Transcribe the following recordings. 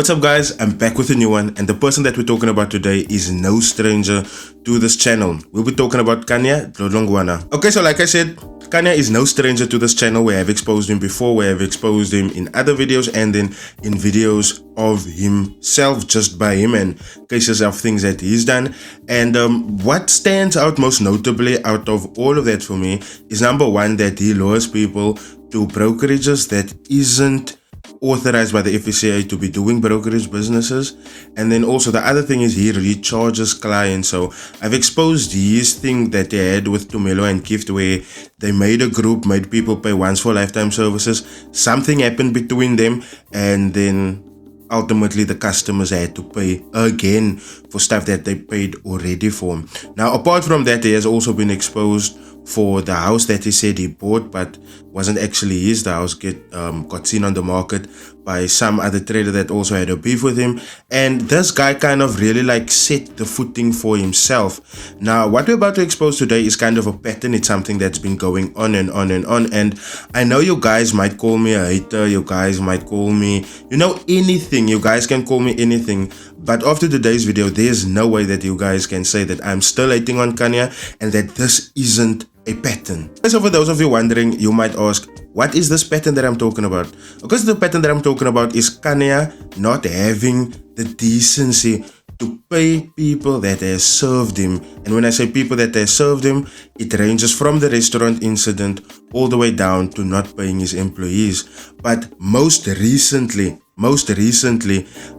What's up guys, I'm back with a new one, and the person that we're talking about today is no stranger to this channel. We'll be talking about Khanya, DLODLONGWANA. Okay, so like I said, Khanya is no stranger to this channel. We have exposed him before, we have exposed him in other videos and then in videos of himself, just by him and cases of things that he's done. And what stands out most notably out of all of that for me is number one, that he lures people to brokerages that isn't authorized by the FCA to be doing brokerage businesses. And then also the other thing is he recharges clients. So I've exposed his thing that they had with Tumelo and Gift, where they made a group, made people pay once for lifetime services. Something happened between them, and then ultimately the customers had to pay again for stuff that they paid already for. Now apart from that, he has also been exposed for the house that he said he bought but wasn't actually his. The house got seen on the market by some other trader that also had a beef with him, and this guy kind of really like set the footing for himself. Now what we're about to expose today is kind of a pattern. It's something that's been going on and on and on, and I know you guys might call me a hater, you guys might call me, you know, anything. You guys can call me anything, but after today's video there's no way that you guys can say that I'm still hating on Khanya and that this isn't a pattern. So for those of you wondering, you might ask, what is this pattern that I'm talking about? Because the pattern that I'm talking about is Khanya not having the decency to pay people that has served him. And when I say people that has served him, it ranges from the restaurant incident all the way down to not paying his employees. But most recently,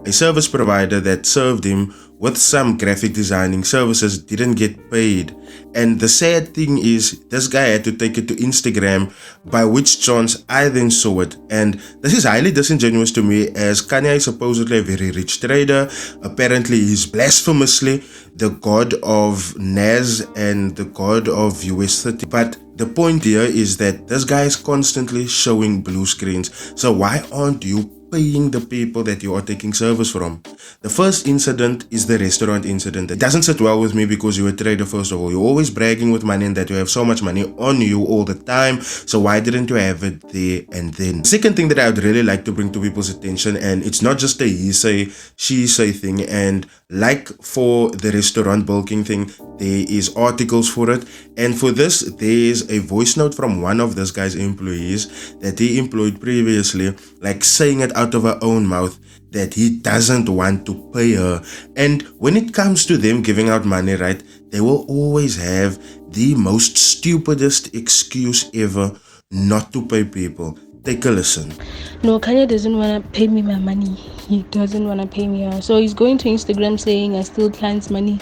a service provider that served him with some graphic designing services didn't get paid. And the sad thing is, this guy had to take it to Instagram, by which chance I then saw it. And this is highly disingenuous to me, as Khanya is supposedly a very rich trader. Apparently he's blasphemously the god of NAS and the god of US 30. But the point here is that this guy is constantly showing blue screens. So why aren't you paying the people that you are taking service from? The first incident is the restaurant incident. It doesn't sit well with me because you're a trader. First of all, you're always bragging with money and that you have so much money on you all the time. So why didn't you have it there and then? The second thing that I would really like to bring to people's attention, and it's not just a he say, she say thing, and like for the restaurant bulking thing, there is articles for it, and for this there is a voice note from one of this guy's employees that he employed previously, like saying it out of her own mouth that he doesn't want to pay her. And when it comes to them giving out money, right, they will always have the most stupidest excuse ever not to pay people. Take a listen. No, Khanya doesn't want to pay me my money. He doesn't want to pay me. So he's going to Instagram saying I steal clients' money,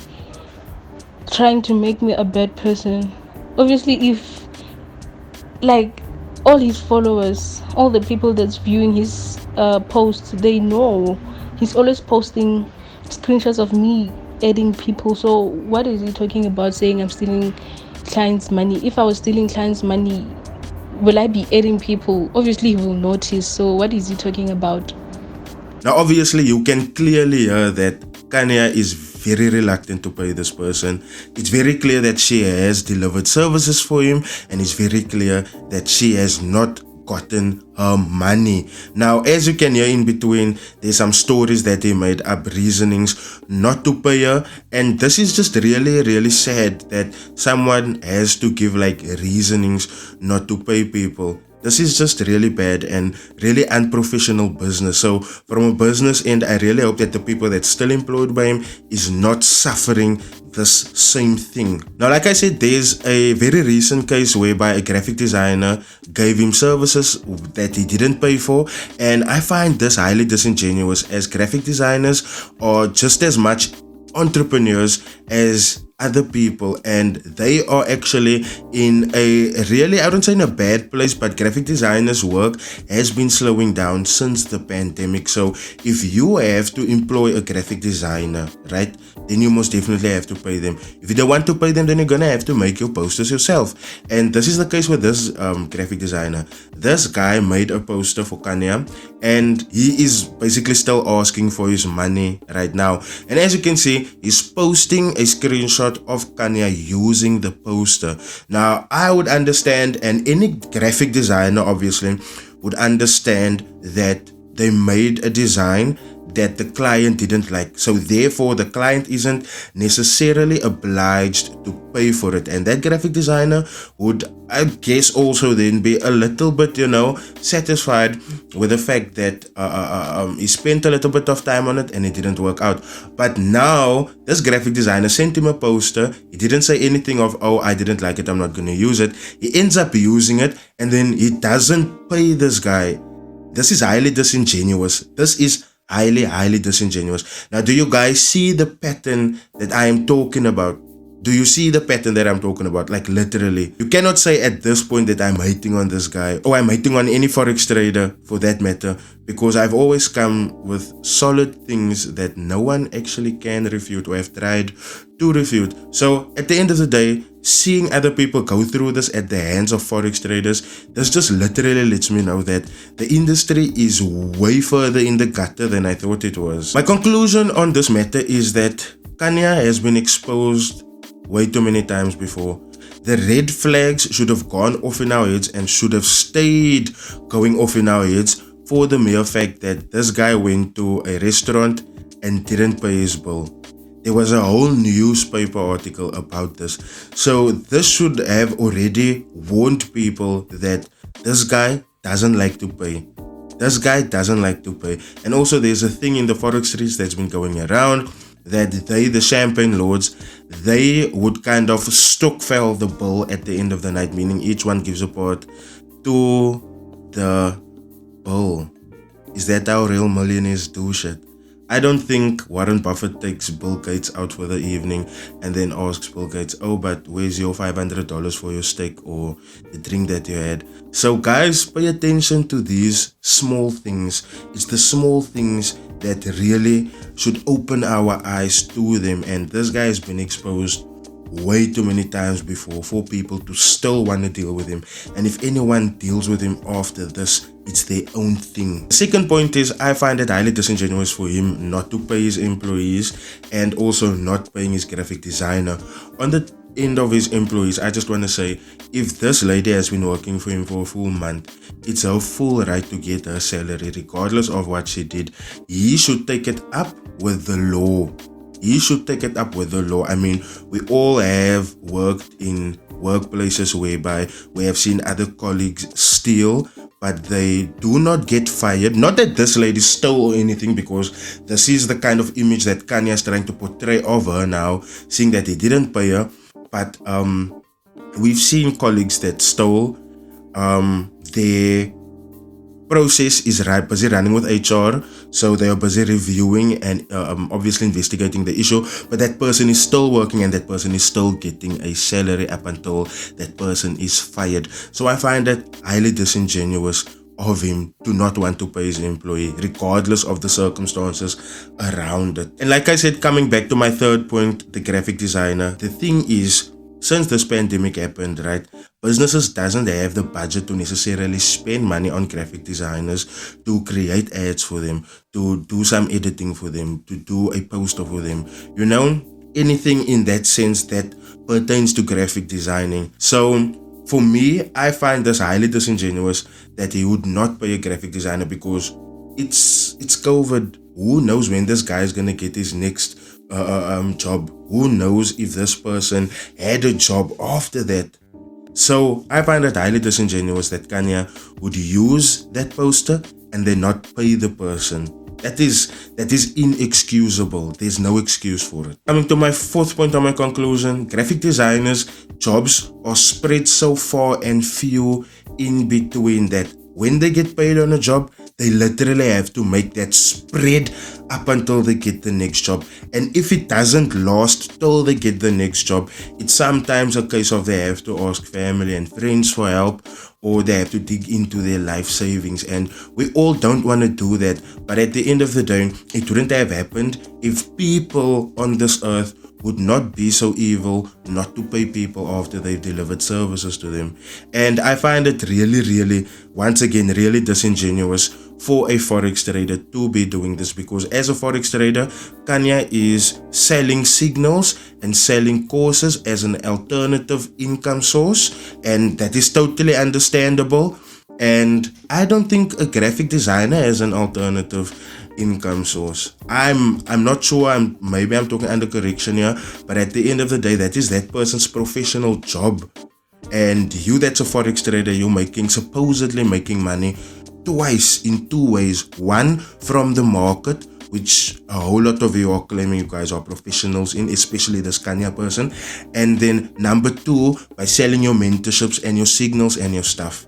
trying to make me a bad person. Obviously, if like all his followers, all the people that's viewing his posts, they know he's always posting screenshots of me adding people. So what is he talking about saying I'm stealing clients' money? If I was stealing clients' money, will I be adding people? Obviously he will notice. So what is he talking about? Now obviously you can clearly hear that Khanya is very reluctant to pay this person. It's very clear that she has delivered services for him, and it's very clear that she has not gotten her money. Now as you can hear in between, there's some stories that he made up, reasonings not to pay her, and this is just really sad that someone has to give like reasonings not to pay people. This is just really bad and really unprofessional business. So from a business end, I really hope that the people that's still employed by him is not suffering this same thing. Now like I said, there's a very recent case whereby a graphic designer gave him services that he didn't pay for, and I find this highly disingenuous, as graphic designers are just as much entrepreneurs as other people, and they are actually in a really, I don't say in a bad place, but graphic designers' work has been slowing down since the pandemic. So if you have to employ a graphic designer, right, then you most definitely have to pay them. If you don't want to pay them, then you're gonna have to make your posters yourself. And this is the case with this graphic designer. This guy made a poster for Khanya, and he is basically still asking for his money right now. And as you can see, he's posting a screenshot of Khanya using the poster. Now I would understand, and any graphic designer obviously would understand, that they made a design that the client didn't like. So therefore the client isn't necessarily obliged to pay for it, and that graphic designer would, I guess, also then be a little bit, satisfied with the fact that he spent a little bit of time on it and it didn't work out. But now this graphic designer sent him a poster. He didn't say anything of, oh, I didn't like it, I'm not going to use it. He ends up using it, and then he doesn't pay this guy. This is highly disingenuous. This is highly disingenuous. Now, do you guys see the pattern that I am talking about? Do you see the pattern that I'm talking about? Like, literally. You cannot say at this point that I'm hating on this guy, or I'm hating on any forex trader for that matter, because I've always come with solid things that no one actually can refute or have tried to refute. So at the end of the day, seeing other people go through this at the hands of forex traders, this just literally lets me know that the industry is way further in the gutter than I thought it was. My conclusion on this matter is that Khanya has been exposed way too many times before. The red flags should have gone off in our heads and should have stayed going off in our heads for the mere fact that this guy went to a restaurant and didn't pay his bill. There was a whole newspaper article about this. So this should have already warned people that this guy doesn't like to pay. This guy doesn't like to pay. And also there's a thing in the forex streets that's been going around that they, the champagne lords, they would kind of stockfell the bill at the end of the night, meaning each one gives a part to the bill. Is that how real millionaires do shit? I don't think Warren Buffett takes Bill Gates out for the evening and then asks Bill Gates, oh, but where's your $500 for your steak or the drink that you had? So guys, pay attention to these small things. It's the small things that really should open our eyes to them. And this guy has been exposed way too many times before for people to still want to deal with him. And if anyone deals with him after this, it's their own thing. The second point is, I find it highly disingenuous for him not to pay his employees and also not paying his graphic designer. On the end of his employees, I just want to say, if this lady has been working for him for a full month, it's her full right to get her salary regardless of what she did. He should take it up with the law. He should take it up with the law. I mean, we all have worked in workplaces whereby we have seen other colleagues steal, but they do not get fired. Not that this lady stole or anything, because this is the kind of image that Khanya is trying to portray of her now, seeing that he didn't pay her. But we've seen colleagues that stole. Their process is busy running with HR, so they are busy reviewing and obviously investigating the issue, but that person is still working and that person is still getting a salary up until that person is fired. So I find that highly disingenuous of him to not want to pay his employee regardless of the circumstances around it. And like I said, coming back to my third point, the graphic designer, the thing is, since this pandemic happened, right, businesses doesn't have the budget to necessarily spend money on graphic designers to create ads for them, to do some editing for them, to do a poster for them, anything in that sense that pertains to graphic designing. So for me, I find this highly disingenuous that he would not pay a graphic designer, because it's COVID. Who knows when this guy is gonna get his next job? Who knows if this person had a job after that? So I find it highly disingenuous that Khanya would use that poster and then not pay the person. That is inexcusable. There's no excuse for it. Coming to my fourth point on my conclusion, graphic designers' jobs are spread so far and few in between that when they get paid on a job, they literally have to make that spread up until they get the next job. And if it doesn't last till they get the next job, it's sometimes a case of they have to ask family and friends for help, or they have to dig into their life savings. And we all don't want to do that. But at the end of the day, it wouldn't have happened if people on this earth would not be so evil not to pay people after they've delivered services to them. And I find it really, once again, really disingenuous for a forex trader to be doing this, because as a forex trader, Khanya is selling signals and selling courses as an alternative income source, and that is totally understandable. And I don't think a graphic designer as an alternative income source. I'm not sure, maybe I'm talking under correction here, but at the end of the day, that is that person's professional job. And you that's a forex trader, you're supposedly making money twice in two ways. One, from the market, which a whole lot of you are claiming you guys are professionals in, especially this Khanya person. And then number two, by selling your mentorships and your signals and your stuff.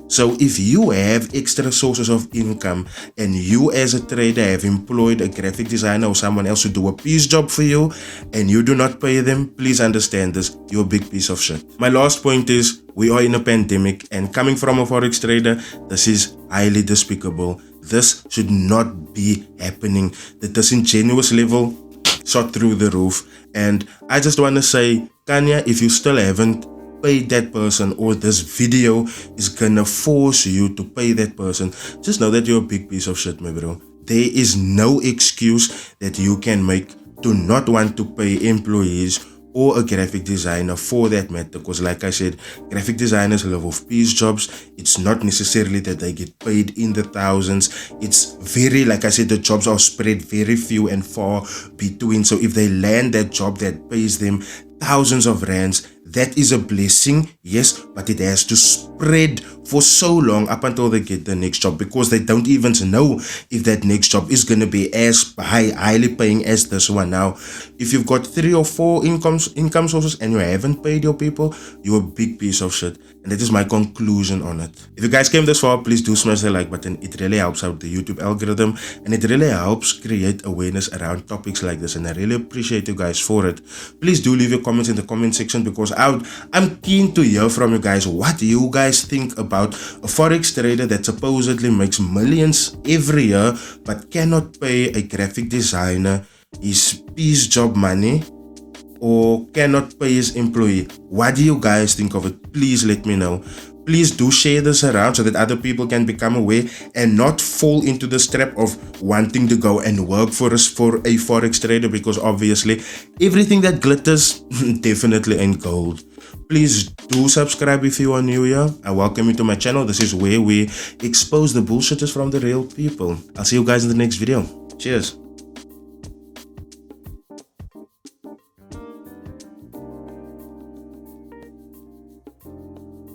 So if you have extra sources of income and you as a trader have employed a graphic designer or someone else to do a piece job for you and you do not pay them, please understand this, you're a big piece of shit. My last point is, we are in a pandemic, and coming from a forex trader, this is highly despicable. This should not be happening. The disingenuous level shot through the roof. And I just want to say, Khanya, if you still haven't pay that person, or this video is gonna force you to pay that person, just know that you're a big piece of shit, my bro. There is no excuse that you can make to not want to pay employees or a graphic designer for that matter, because like I said, graphic designers live off piece jobs. It's not necessarily that they get paid in the thousands. It's very, like I said, the jobs are spread very few and far between. So if they land that job that pays them thousands of rands, that is a blessing, yes, but it has to spread for so long up until they get the next job, because they don't even know if that next job is going to be as highly paying as this one. Now, if you've got 3 or 4 income sources and you haven't paid your people, you're a big piece of shit. And that is my conclusion on it. If you guys came this far, please do smash the like button. It really helps out the YouTube algorithm, and it really helps create awareness around topics like this, and I really appreciate you guys for it. Please do leave your comments in the comment section, because I'm keen to hear from you guys what you guys think about a forex trader that supposedly makes millions every year but cannot pay a graphic designer his piece job money, or cannot pay his employee. What do you guys think of it? Please let me know. Please do share this around so that other people can become aware and not fall into this trap of wanting to go and work for a forex trader, because obviously everything that glitters definitely ain't gold. Please do subscribe if you are new here. I welcome you to my channel. This is where we expose the bullshitters from the real people. I'll see you guys in the next video. Cheers.